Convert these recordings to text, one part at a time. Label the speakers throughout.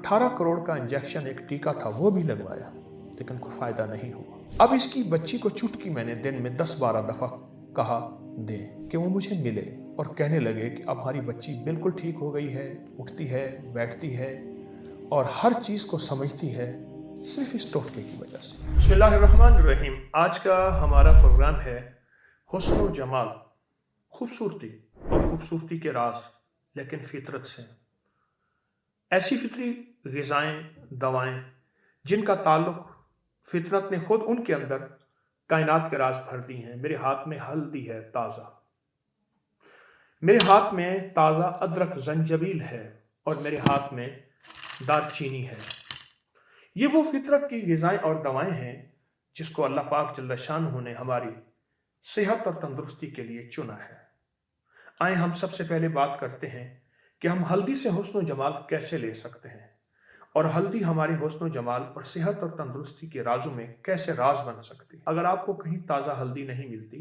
Speaker 1: 18 करोड़ का इंजेक्शन एक टीका था वो भी लगवाया, लेकिन कोई फायदा नहीं हुआ। अब इसकी बच्ची को चुटकी मैंने दिन में 10-12 दफा कहा दे कि वो मुझे मिले और कहने लगे कि अब हमारी बच्ची बिल्कुल ठीक हो गई है, उठती है, बैठती है और हर चीज को समझती है, सिर्फ इस टोटके की वजह से। बिस्मिल्लाहिर्रहमानिर्रहीम। आज का हमारा प्रोग्राम है हुस्न जमाल, खूबसूरती और खूबसूरती के राज, लेकिन फितरत से। ऐसी फितरी ग़िज़ाएं, दवाएं जिनका ताल्लुक फितरत ने खुद उनके अंदर कायनात के राज भर दी हैं। मेरे हाथ में हल्दी है ताज़ा, मेरे हाथ में ताज़ा अदरक जंजबील है और मेरे हाथ में दालचीनी है। ये वो फितरत की ग़िज़ाएं और दवाएं हैं जिसको अल्लाह पाक जल्ल शानहू ने हमारी सेहत और तंदुरुस्ती के लिए चुना है। आए हम सबसे पहले बात करते हैं कि हम हल्दी से हुस्न जमाल कैसे ले सकते हैं और हल्दी हमारे हुस्न जमाल और सेहत और तंदुरुस्ती के राजों में कैसे राज बन सकती है। अगर आपको कहीं ताज़ा हल्दी नहीं मिलती,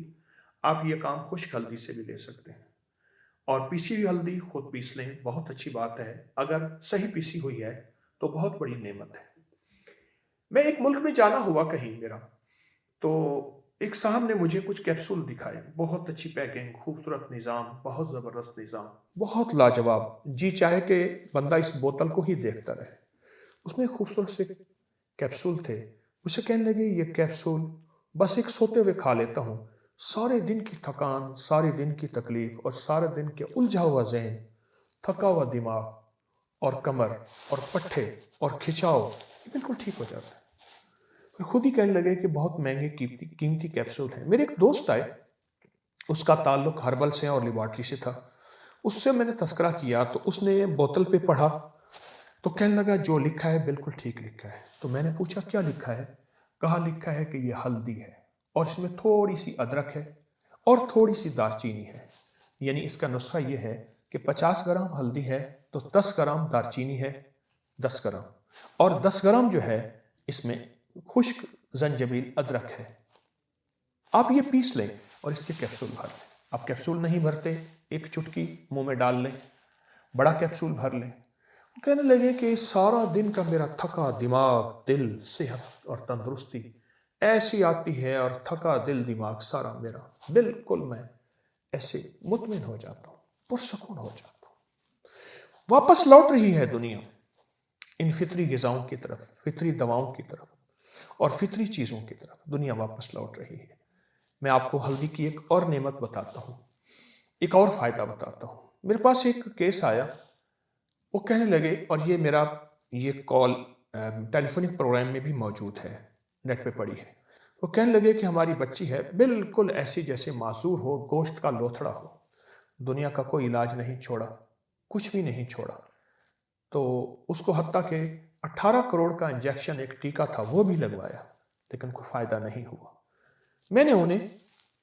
Speaker 1: आप ये काम खुश्क हल्दी से भी ले सकते हैं। और पीसी हुई हल्दी खुद पीस लें, बहुत अच्छी बात है। अगर सही पीसी हुई है तो बहुत बड़ी नेमत है। मैं एक मुल्क में जाना हुआ कहीं मेरा, तो एक साहब ने मुझे कुछ कैप्सूल दिखाए, बहुत अच्छी पैकिंग, खूबसूरत निज़ाम, बहुत ज़बरदस्त निज़ाम, बहुत लाजवाब। जी चाहे कि बंदा इस बोतल को ही देखता रहे। उसमें खूबसूरत से कैप्सूल थे। उसे कहने लगे ये कैप्सूल बस एक सोते हुए खा लेता हूँ, सारे दिन की थकान, सारे दिन की तकलीफ और सारे दिन के उलझा हुआ ज़हन, थका हुआ दिमाग और कमर और पट्ठे और खिंचाव बिल्कुल ठीक हो जाता है। फिर खुद ही कहने लगे कि बहुत महंगे कीमती कैप्सूल हैं। मेरे एक दोस्त आए, उसका ताल्लुक हर्बल से और लेबॉर्ट्री से था। उससे मैंने तस्करा किया तो उसने बोतल पे पढ़ा तो कहने लगा जो लिखा है बिल्कुल ठीक लिखा है। तो मैंने पूछा क्या लिखा है? कहा लिखा है कि ये हल्दी है और इसमें थोड़ी सी अदरक है और थोड़ी सी दालचीनी है। यानी इसका नुस्खा ये है कि 50 ग्राम हल्दी है तो 10 ग्राम दालचीनी है, 10 ग्राम, और 10 ग्राम जो है इसमें खुश्क जंजबील अदरक है। आप ये पीस लें और इसके कैप्सूल भर लें। आप कैप्सूल नहीं भरते, एक चुटकी मुंह में डाल लें, बड़ा कैप्सूल भर लें। कहने लगे कि सारा दिन का मेरा थका दिमाग, दिल, सेहत और तंदुरुस्ती ऐसी आती है और थका दिल दिमाग सारा मेरा, बिल्कुल मैं ऐसे मुतमिन हो जाता हूँ, पुरसकून हो जाता हूँ। वापस लौट रही है दुनिया इन फितरी ग़िज़ाओं की तरफ, फितरी दवाओं की तरफ और फितरी चीज़ों की तरफ दुनिया वापस लौट रही है। मैं आपको हल्दी की एक और नेमत बताता हूँ, एक और फ़ायदा बताता हूँ। मेरे पास एक केस आया, वो कहने लगे, और ये मेरा ये कॉल टेलीफोनिक प्रोग्राम में भी मौजूद है, नेट पे पड़ी है। वो कहने लगे कि हमारी बच्ची है बिल्कुल ऐसी जैसे मासूर हो, गोश्त का लोथड़ा हो, दुनिया का कोई इलाज नहीं छोड़ा, कुछ भी नहीं छोड़ा। तो उसको हत्ता के 18 करोड़ का इंजेक्शन एक टीका था वो भी लगवाया, लेकिन कोई फायदा नहीं हुआ। मैंने उन्हें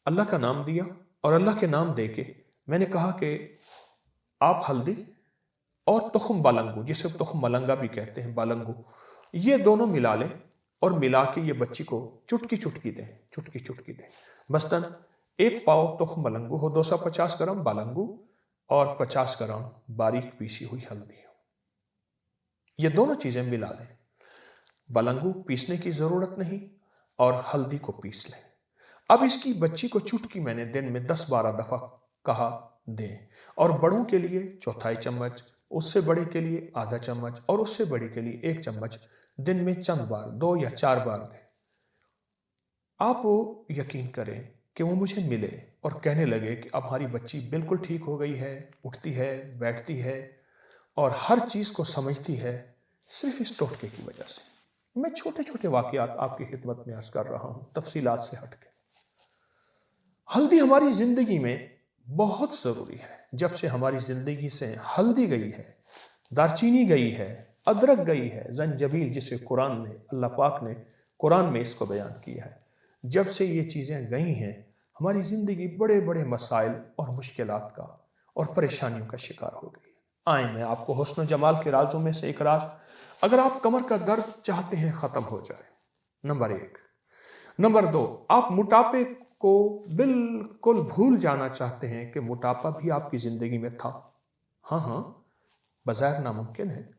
Speaker 1: अल्लाह का नाम दिया और अल्लाह के नाम दे के मैंने कहा कि आप हल्दी और तुखम बालंगू, जिसे तुखम मलंगा भी कहते हैं, बालंगू, ये दोनों मिला लें और मिला के ये बच्ची को चुटकी चुटकी दें, चुटकी चुटकी दें। मसलन एक पाव तुखम मलंगू हो, 250 ग्राम बालंगू और 50 ग्राम बारीक पीसी हुई हल्दी हो। ये दोनों चीजें मिला लें, बालंगू पीसने की जरूरत नहीं और हल्दी को पीस लें। अब इसकी बच्ची को चुटकी मैंने दिन में 10-12 दफा कहा दें, और बड़ों के लिए चौथाई चम्मच, उससे बड़े के लिए आधा चम्मच और उससे बड़े के लिए 1 चम्मच दिन में चंद बार, 2 या 4 बार दें। आप वो यकीन करें कि वो मुझे मिले और कहने लगे कि अब हमारी बच्ची बिल्कुल ठीक हो गई है, उठती है, बैठती है और हर चीज को समझती है, सिर्फ इस टोटके की वजह से। मैं छोटे छोटे वाकयात आपकी खिदमत में अर्ज कर रहा हूं, तफसीलात से हटके। हल्दी हमारी जिंदगी में बहुत जरूरी है। जब से हमारी जिंदगी से हल्दी गई है, दालचीनी गई है, अदरक गई है, जंजबील जिसे कुरान में, अल्लाह पाक ने कुरान में इसको बयान किया है, जब से ये चीजें गई हैं हमारी जिंदगी बड़े बड़े मसाइल और मुश्किलात का और परेशानियों का शिकार हो गई है। आए मैं आपको हुस्न जमाल के राजों में से एक राज, अगर आप कमर का दर्द चाहते हैं खत्म हो जाए, नंबर 1। नंबर 2, आप मोटापे को बिल्कुल भूल जाना चाहते हैं कि मोटापा भी आपकी जिंदगी में था। हाँ हाँ, बज़ाहिर नामुमकिन है,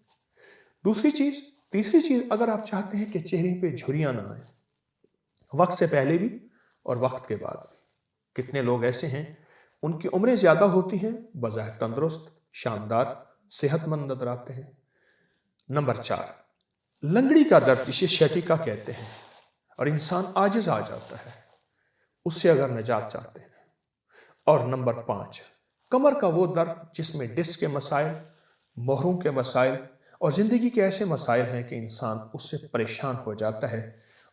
Speaker 1: तीसरी चीज, अगर आप चाहते हैं कि चेहरे पे झुर्रियां ना आए, वक्त से पहले भी और वक्त के बाद भी, कितने लोग ऐसे हैं उनकी उम्रें ज्यादा होती हैं, बज़ाहिर तंदुरुस्त, शानदार, सेहतमंद नजर आते हैं। नंबर 4, लंगड़ी का दर्द, जिसे शैटिका कहते हैं, और इंसान आजिज आ जाता है, उससे अगर निजात चाहते हैं। और नंबर 5, कमर का वो दर्द जिसमें डिस्क के मसाइल, मोहरों के मसाइल और जिंदगी के ऐसे मसाइल हैं कि इंसान उससे परेशान हो जाता है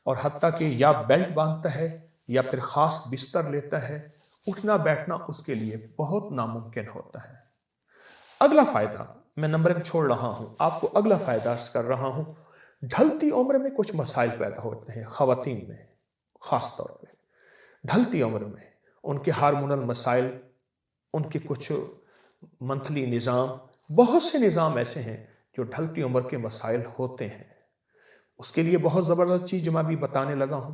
Speaker 1: और हत्ता कि या बेल्ट बांधता है या फिर खास बिस्तर लेता है, उठना बैठना उसके लिए बहुत नामुमकिन होता है। अगला फायदा, मैं नंबरिंग छोड़ रहा हूं, आपको अगला फायदा कर रहा हूं। ढलती उम्र में कुछ मसाइल पैदा होते हैं खवातीन में, खास तौर पे ढलती उम्र में उनके हार्मोनल मसाइल, उनके कुछ मंथली निज़ाम, बहुत से निज़ाम ऐसे हैं जो ढलती उम्र के मसाइल होते हैं। उसके लिए बहुत ज़बरदस्त चीज़ जो मैं अभी बताने लगा हूं,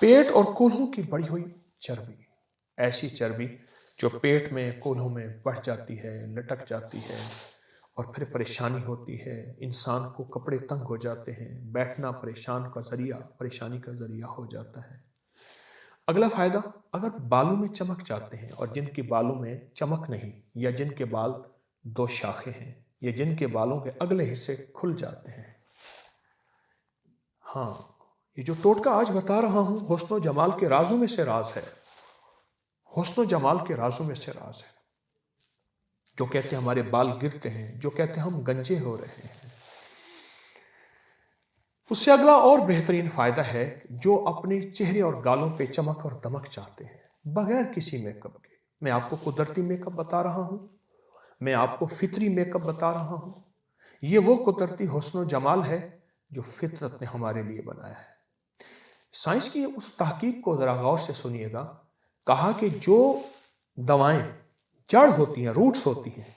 Speaker 1: पेट और कोल्हों की बढ़ी हुई चर्बी, ऐसी चर्बी जो पेट में, कोल्हों में बढ़ जाती है, लटक जाती है और फिर परेशानी होती है, इंसान को कपड़े तंग हो जाते हैं, बैठना परेशानी का जरिया हो जाता है। अगला फायदा, अगर बालों में चमक चाहते हैं और जिनके बालों में चमक नहीं, या जिनके बाल 2 शाखें हैं, या जिनके बालों के अगले हिस्से खुल जाते हैं, हाँ, ये जो टोटका आज बता रहा हूं हुस्न जमाल के राजों में से राज है, हुस्न जमाल के राजों में से राज है। जो कहते हैं हमारे बाल गिरते हैं, जो कहते हैं हम गंजे हो रहे हैं, उससे अगला और बेहतरीन फायदा है, जो अपने चेहरे और गालों पे चमक और दमक चाहते हैं बगैर किसी मेकअप के। मैं आपको कुदरती मेकअप बता रहा हूं, मैं आपको फितरी मेकअप बता रहा हूं। ये वो कुदरती हुस्न जमाल है जो फितरत ने हमारे लिए बनाया है। साइंस की उस तहकीक को जरा गौर से सुनिएगा। कहा कि जो दवाएं जड़ होती हैं, रूट्स होती हैं,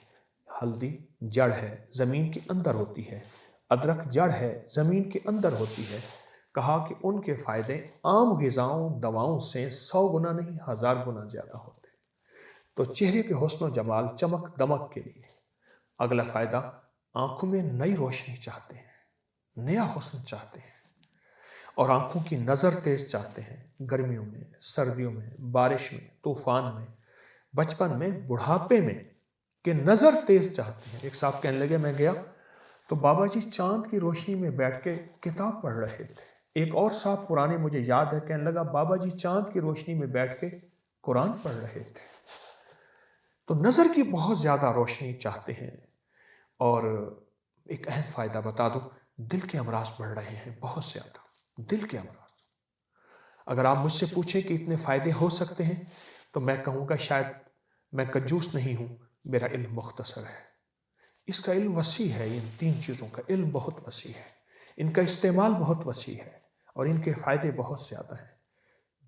Speaker 1: हल्दी जड़ है, जमीन के अंदर होती है, अदरक जड़ है, जमीन के अंदर होती है। कहा कि उनके फायदे आम ग़िज़ाओं, दवाओं से 100 गुना नहीं 1000 गुना ज्यादा होते। तो चेहरे के हुस्न जमाल, चमक दमक के लिए अगला फायदा, आंखों में नई रोशनी चाहते हैं, नया हुस्न चाहते हैं और आंखों की नजर तेज चाहते हैं, गर्मियों में, सर्दियों में, बारिश में, तूफान में, बचपन में, बुढ़ापे में, कि नजर तेज चाहते हैं। एक साहब कहने लगे, मैं गया तो बाबा जी चांद की रोशनी में बैठ के किताब पढ़ रहे थे। एक और साहब पुराने, मुझे याद है, कहने लगा बाबा जी चांद की रोशनी में बैठ के कुरान पढ़ रहे थे। तो नजर की बहुत ज्यादा रोशनी चाहते हैं। और एक अहम फायदा बता दूं, दिल के अमराज बढ़ रहे हैं बहुत ज्यादा, दिल के अमराज। अगर आप मुझसे पूछें कि इतने फायदे हो सकते हैं, तो मैं कहूँगा शायद मैं कंजूस नहीं हूँ, मेरा इल्म मुख्तसर है। इसका इल्म वसी है, इन 3 चीज़ों का इल्म बहुत वसी है, इनका इस्तेमाल बहुत वसी है और इनके फायदे बहुत ज़्यादा हैं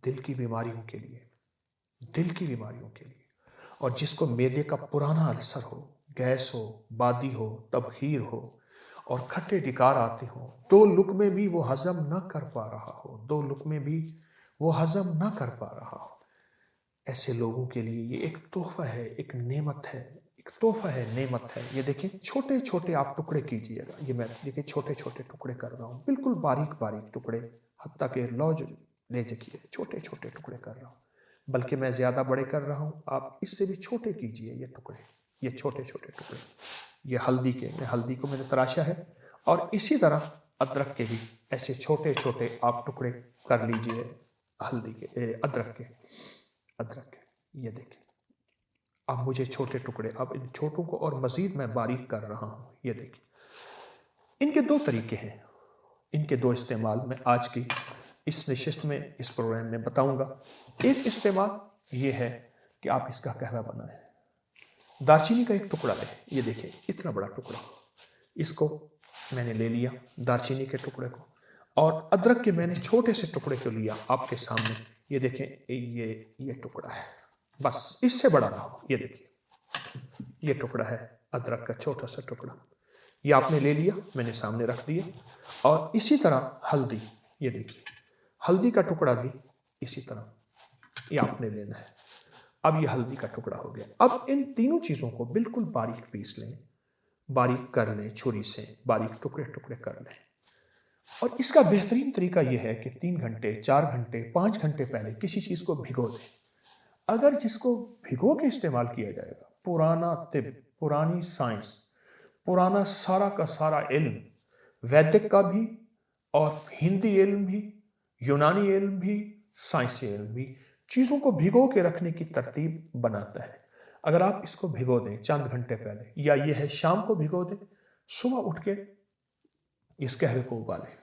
Speaker 1: दिल की बीमारियों के लिए, दिल की बीमारियों के लिए। और जिसको मैदे का पुराना अल्सर हो, गैस हो, बादी हो, तबखीर हो और खट्टे डिकार आते हो, 2 लुक़मे भी वो हजम न कर पा रहा हो, 2 लुक़मे भी वो हजम न कर पा रहा हो, ऐसे लोगों के लिए ये एक तोहफा है, एक नेमत है, एक तोहफा है, नेमत है। ये देखिए, छोटे छोटे आप टुकड़े कीजिएगा। ये मैं देखिए छोटे छोटे टुकड़े कर रहा हूँ, बिल्कुल बारीक बारीक टुकड़े, हत्ता के लौज ले देखिए, छोटे छोटे टुकड़े कर रहा हूँ, बल्कि मैं ज्यादा बड़े कर रहा हूँ, आप इससे भी छोटे कीजिए ये टुकड़े, ये छोटे छोटे टुकड़े। ये हल्दी के, हल्दी को मैंने तराशा है, और इसी तरह अदरक के भी ऐसे छोटे छोटे आप टुकड़े कर लीजिए, हल्दी के, अदरक के, ये देखिए। अब मुझे छोटे टुकड़े, अब इन छोटों को और मजीद मैं बारीक कर रहा हूं, ये देखिए। इनके 2 तरीके हैं, इनके 2 इस्तेमाल मैं आज की इस नशिस्त में, इस प्रोग्राम में बताऊंगा। एक इस्तेमाल ये है कि आप इसका कहवा बनाएं। दालचीनी का एक टुकड़ा है, ये देखिए इतना बड़ा टुकड़ा, इसको मैंने ले लिया, दालचीनी के टुकड़े को, और अदरक के मैंने छोटे से टुकड़े को लिया आपके सामने, ये देखें, ये टुकड़ा है, बस इससे बड़ा ना हो। ये देखिए, ये टुकड़ा है अदरक का, छोटा सा टुकड़ा, ये आपने ले लिया, मैंने सामने रख दिया। और इसी तरह हल्दी, ये देखिए, हल्दी का टुकड़ा भी इसी तरह ये आपने लेना है। अब ये हल्दी का टुकड़ा हो गया। अब इन तीनों चीजों को बिल्कुल बारीक पीस लें, बारीक कर लें, छुरी से बारीक टुकड़े टुकड़े कर लें। और इसका बेहतरीन तरीका यह है कि 3 घंटे, 4 घंटे, 5 घंटे पहले किसी चीज़ को भिगो दें। अगर जिसको भिगो के इस्तेमाल किया जाएगा, पुराना तिब, पुरानी साइंस, पुराना सारा का सारा इल्म, वैदिक का भी और हिंदी इल्म भी, यूनानी इल्म भी, साइंसी इल्म भी, चीज़ों को भिगो के रखने की तरतीब बनाता है। अगर आप इसको भिगो दें चंद घंटे पहले, या ये है शाम को भिगो दें, सुबह उठ के इस कहवे को उबालें।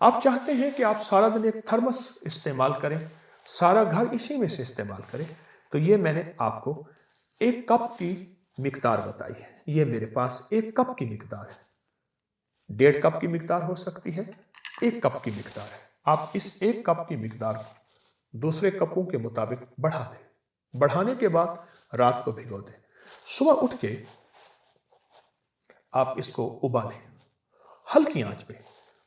Speaker 1: आप चाहते हैं कि आप सारा दिन एक थर्मस इस्तेमाल करें, सारा घर इसी में से इस्तेमाल करें, तो ये मैंने आपको 1 कप की मिकदार बताई है। ये मेरे पास 1 कप की मिकदार है। 1.5 कप की मिकदार हो सकती है, 1 कप की मिकदार है। आप इस 1 कप की मिकदार को दूसरे कपों के मुताबिक बढ़ा दें। बढ़ाने के बाद रात को भिगो दें। सुबह उठ के आप इसको उबालें हल्की आंच पे,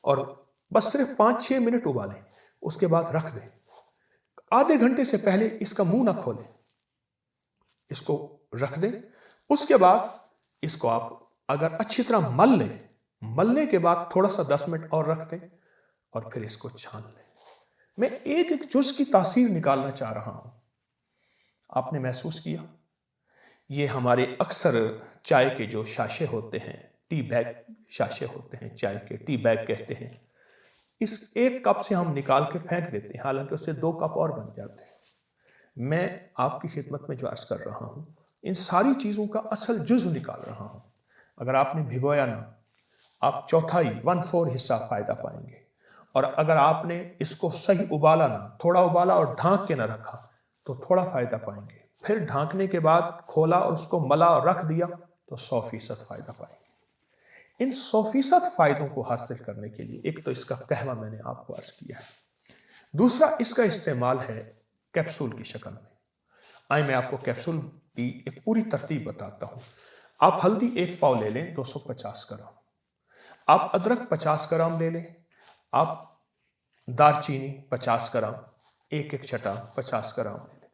Speaker 1: और बस सिर्फ 5-6 मिनट उबालें। उसके बाद रख दें। आधे घंटे से पहले इसका मुंह ना खोलें, इसको रख दें। उसके बाद इसको आप अगर अच्छी तरह मल लें, मलने के बाद थोड़ा सा 10 मिनट और रख दें और फिर इसको छान लें। मैं एक एक जुज की तासीर निकालना चाह रहा हूं। आपने महसूस किया, ये हमारे अक्सर चाय के जो शाशे होते हैं, टी बैग शाशे होते हैं, चाय के टी बैग कहते हैं, इस 1 कप से हम निकाल के फेंक देते हैं, हालांकि उससे 2 कप और बन जाते हैं। मैं आपकी खिदमत में जो अर्ज कर रहा हूं, इन सारी चीजों का असल जुज़ निकाल रहा हूं। अगर आपने भिगोया ना, आप चौथाई 1/4 हिस्सा फायदा पाएंगे। और अगर आपने इसको सही उबाला ना, थोड़ा उबाला और ढांक के ना रखा, तो थोड़ा फायदा पाएंगे। फिर ढांकने के बाद खोला और उसको मला और रख दिया, तो 100% फायदा पाएंगे। इन 100% फायदों को हासिल करने के लिए एक तो इसका कहवा मैंने आपको अर्ज किया है, दूसरा इसका इस्तेमाल है कैप्सूल की शक्ल में। आइए मैं आपको कैप्सूल की एक पूरी तरतीब बताता हूं। आप हल्दी 1 पाव ले लें, 250 ग्राम। आप अदरक 50 ग्राम ले लें। आप दालचीनी 50 ग्राम, एक एक छटा 50 ग्राम ले लें।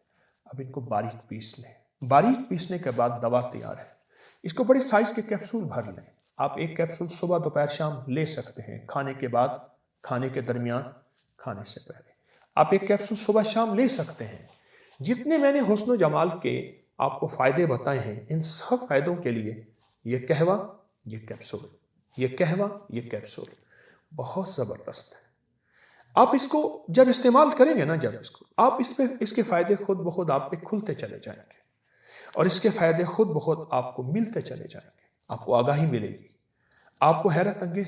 Speaker 1: अब इनको बारीक पीस लें। बारीक पीसने के बाद दवा तैयार है। इसको बड़े साइज के कैप्सूल भर लें। आप 1 कैप्सूल सुबह, दोपहर, शाम ले सकते हैं, खाने के बाद, खाने के दरमियान, खाने से पहले। आप 1 कैप्सूल सुबह शाम ले सकते हैं। जितने मैंने हुस्न जमाल के आपको फायदे बताए हैं, इन सब फायदों के लिए ये कहवा, ये कैप्सूल, ये कहवा, ये कैप्सूल बहुत जबरदस्त है। आप इसको जब इस्तेमाल करेंगे ना, जब इसको आप इसके फायदे खुद ब खुद आप पे खुलते चले जाएंगे, और इसके फायदे खुद ब खुद आपको मिलते चले जाएंगे। आपको आगाही मिलेगी, आपको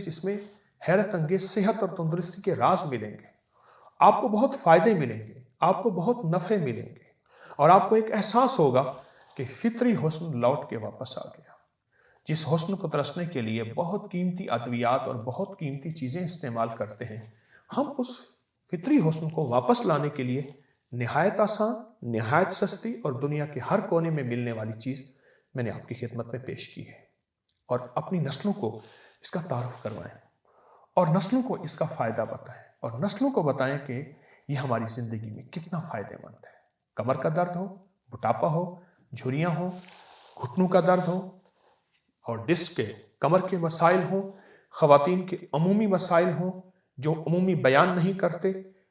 Speaker 1: इसमें हैरत अंगेज सेहत और तंदुरुस्ती के राज मिलेंगे। आपको बहुत फायदे मिलेंगे, आपको बहुत नफे मिलेंगे, और आपको एक एहसास होगा कि फितरी हुस्न लौट के वापस आ गया। जिस हुस्न को तरसने के लिए बहुत कीमती अद्वियात और बहुत कीमती चीजें इस्तेमाल करते हैं, हम उस फितरी हुस्न को वापस लाने के लिए निहायत आसान, निहायत सस्ती और दुनिया के हर कोने में मिलने वाली चीज मैंने आपकी खिदमत में पेश की है। और अपनी नस्लों को इसका तारुफ करवाएं, और नस्लों को इसका फायदा बताएं, और नस्लों को बताएं कि यह हमारी जिंदगी में कितना फायदेमंद है। कमर का दर्द हो, मोटापा हो, झुर्रियां हो, घुटनों का दर्द हो, और डिस्क के, कमर के मसाइल हों, खवातीन के अमूमी मसाइल हों जो अमूमी बयान नहीं करते,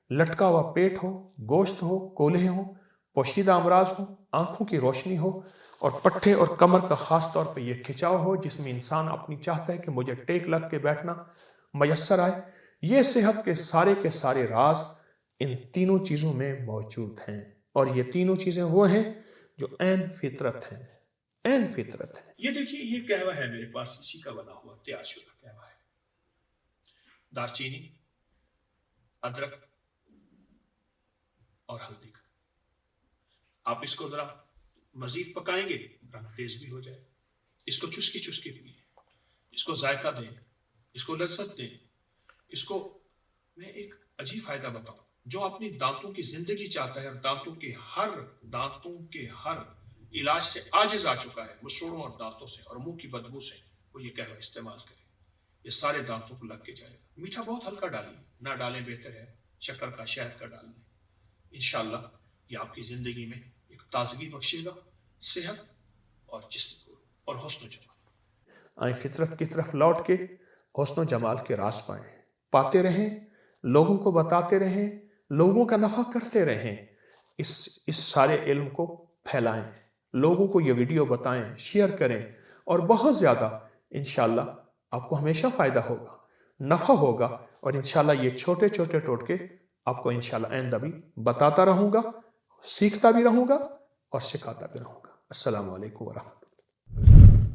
Speaker 1: लटका हुआ पेट हो, गोश्त हो, कोल्हे हो, पोशीदा अमराज हो, आंखों की रोशनी हो, और पट्टे और कमर का खास तौर पे ये खिंचाव हो जिसमें इंसान अपनी चाहता है कि मुझे टेक लग के बैठना मयसर आए, ये सेहत के सारे राज इन तीनों चीज़ों में मौजूद हैं। और ये तीनों चीज़ें वो हैं जो ऐन फितरत हैं, ऐन फितरत है। ये देखिए, ये कहवा है मेरे पास, इसी का बना हुआ तैयार शुदा कहवा है। दालचीनी, अदरक और हल्दी का। आप इसको जरा मजीद पकाएंगे, रंग तेज भी हो जाए। इसको चुस्की चुस्की पिए, इसको जायका दें, इसको लज्जत दें। इसको मैं एक अजीब फायदा बताऊं, जो अपनी दांतों की जिंदगी चाहता है और दांतों के हर इलाज से आजिज आ चुका है, मसूड़ों और दांतों से और मुंह की बदबू से, वो ये कहवा इस्तेमाल करे। ये सारे दांतों को लग के जाएगा। मीठा बहुत हल्का डालिए, ना डालें बेहतर है, शक्कर का, शहद का डाल लें। इंशाअल्लाह ये आपकी जिंदगी में एक ताजगी बख्शेगा, सेहत और जिस्म को और हुस्न जमाल। آئیں فطرت کی طرف لوٹ کے حسن و جمال کے راز پائیں، پاتے رہیں، لوگوں کو بتاتے رہیں، لوگوں کا نفع کرتے رہیں، اس سارے علم کو پھیلائیں، لوگوں کو یہ ویڈیو بتائیں، شیئر کریں، اور بہت زیادہ انشاءاللہ آپ کو ہمیشہ فائدہ ہوگا، نفع ہوگا، اور انشاءاللہ یہ چھوٹے چھوٹے ٹوٹکے آپ کو انشاءاللہ آئندہ بھی بتاتا رہوں گا، سیکھتا بھی رہوں گا اور سکھاتا بھی رہوں گا۔ السلام علیکم ورحمۃ اللہ۔